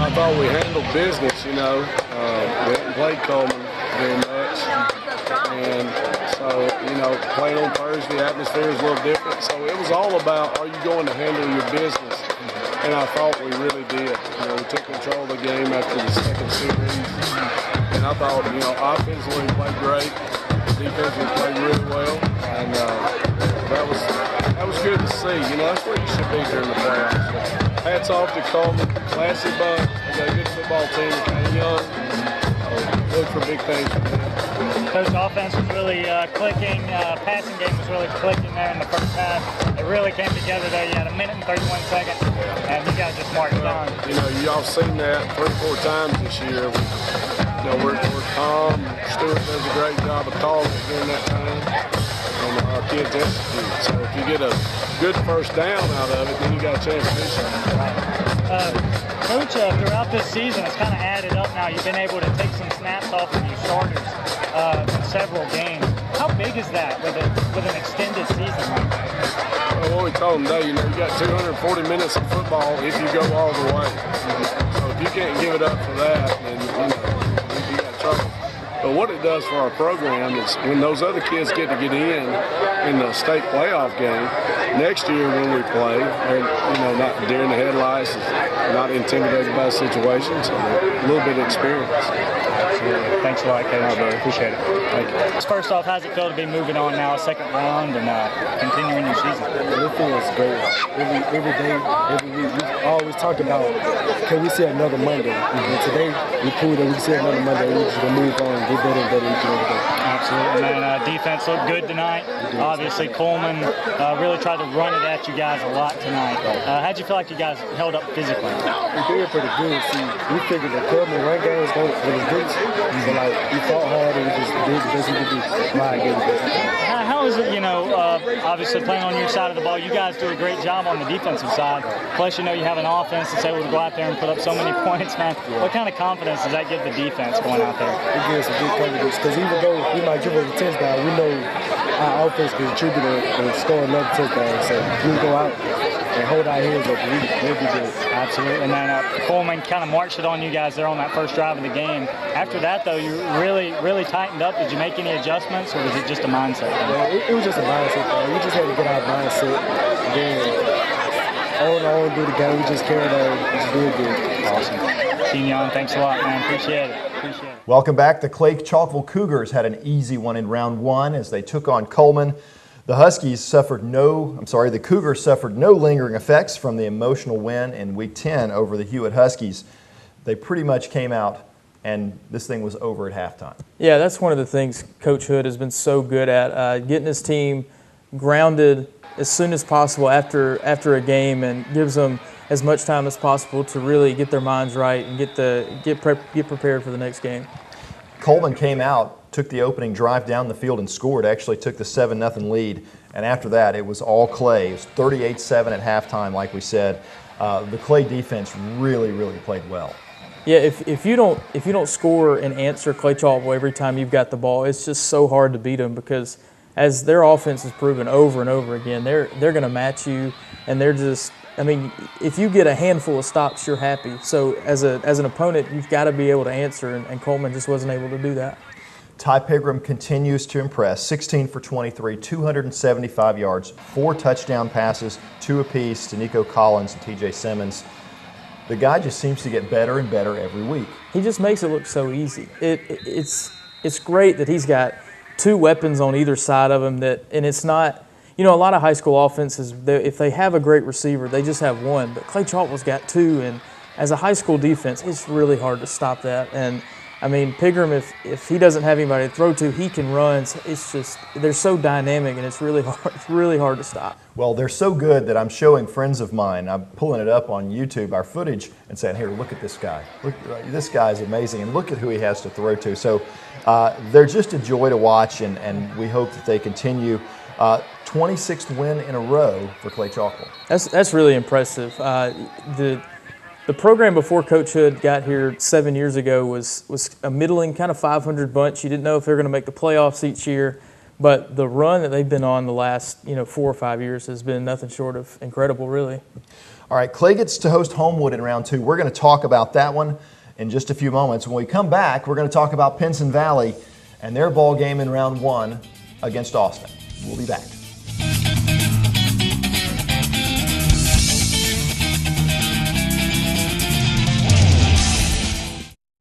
I thought we handled business, you know. We hadn't played Cullman very much. And so, you know, playing on Thursday, the atmosphere is a little different. So it was all about, are you going to handle your business? And I thought we really did. You know, we took control of the game after the second series. And I thought, you know, offensively we played great. Defensively played really well. And that was good to see. You know, that's where you should be during the playoffs. So, hats off to Cullman, classy bunch. They got a good football team, kind of young. So look for big things from them. Coach, offense was really clicking. Passing game was really clicking there in the first half. It really came together there. You had a minute and 31 seconds, and you guys just marched on. You know, y'all seen that 3 or 4 times this year. You know, we're calm. Stewart does a great job of calling it during that time, and our kids execute. So if you get a good first down out of it, then you got a chance to do something. Coach, throughout this season, it's kind of added up now. You've been able to take some snaps off of your starters in several games. How big is that with an extended season like that? Well, what we told them today, you know, you got 240 minutes of football if you go all the way. So if you can't give it up for that, then, you know, you got trouble. But what it does for our program is when those other kids get in the state playoff game, next year when we play, they're, you know, not deer in the headlights, not intimidated by the situation, so a little bit of experience. Absolutely. Thanks a lot, Coach. Appreciate it. Thank you. First off, how's it feel to be moving on now, second round, and continuing your season? It feels great. Every day, every week, we always talk about, can we see another Monday? And today, we proved that we see another Monday. We just gonna move on, get better and better each and every day. Absolutely, man. Defense looked good tonight. Obviously, Cullman really tried to run it at you guys a lot tonight. How'd you feel like you guys held up physically? We did pretty good. See, we figured the Cullman run game was going to be good. So, like, we fought hard and we just did the best we could do. How is it, you know, obviously playing on your side of the ball, you guys do a great job on the defensive side. Plus, you know, you have an offense that's able to go out there and put up so many points, man. What kind of confidence does that give the defense going out there? It gives us a good confidence because even though we might give us a touchdown, we know our offense can contribute and score another touchdown. So we go out and hold our heads up, we'll be good. Absolutely. And then Cullman kind of marched it on you guys there on that first drive of the game. After that, though, you really tightened up. Did you make any adjustments, or was it just a mindset thing? Yeah, it was just a mindset thing. We just had to get our mindset. And then on, do the game. We just carried on. We just did good. Awesome. Team Young, thanks a lot, man. Appreciate it. Welcome back. The Clay Chalkville Cougars had an easy one in round 1 as they took on Cullman. The Cougars suffered no lingering effects from the emotional win in Week 10 over the Hewitt Huskies. They pretty much came out and this thing was over at halftime. Yeah, that's one of the things Coach Hood has been so good at, getting his team grounded as soon as possible after a game, and gives them as much time as possible to really get their minds right and get prepared for the next game. Cullman came out, took the opening drive down the field and scored, actually took the 7-0 lead. And after that, it was all Clay. It was 38-7 at halftime, like we said. The Clay defense really played well. Yeah, if you don't score and answer Clay Chalkville every time you've got the ball, it's just so hard to beat them, because as their offense has proven over and over again, they're going to match you, and they're just, I mean, if you get a handful of stops, you're happy. So as an opponent, you've got to be able to answer, and Cullman just wasn't able to do that. Ty Pigram continues to impress. 16 for 23, 275 yards, 4 touchdown passes, 2 apiece to Nico Collins and TJ Simmons. The guy just seems to get better and better every week. He just makes it look so easy. It's great that he's got 2 weapons on either side of him, and it's not, you know, a lot of high school offenses, if they have a great receiver, they just have one. But Clay Chalkville's got 2, and as a high school defense, it's really hard to stop that. And I mean, Pigram, if he doesn't have anybody to throw to, he can run. It's just, they're so dynamic, and it's really hard to stop. Well, they're so good that I'm showing friends of mine, I'm pulling it up on YouTube, our footage, and saying, here, look at this guy. Look, this guy is amazing, and look at who he has to throw to. So they're just a joy to watch, and we hope that they continue. 26th win in a row for Clay Chalkville. That's really impressive. The program before Coach Hood got here 7 years ago was a middling kind of 500 bunch. You didn't know if they were going to make the playoffs each year, but the run that they've been on the last 4 or 5 years has been nothing short of incredible, really. All right, Clay gets to host Homewood in round 2. We're going to talk about that one in just a few moments. When we come back, we're going to talk about Pinson Valley and their ball game in round 1 against Austin. We'll be back.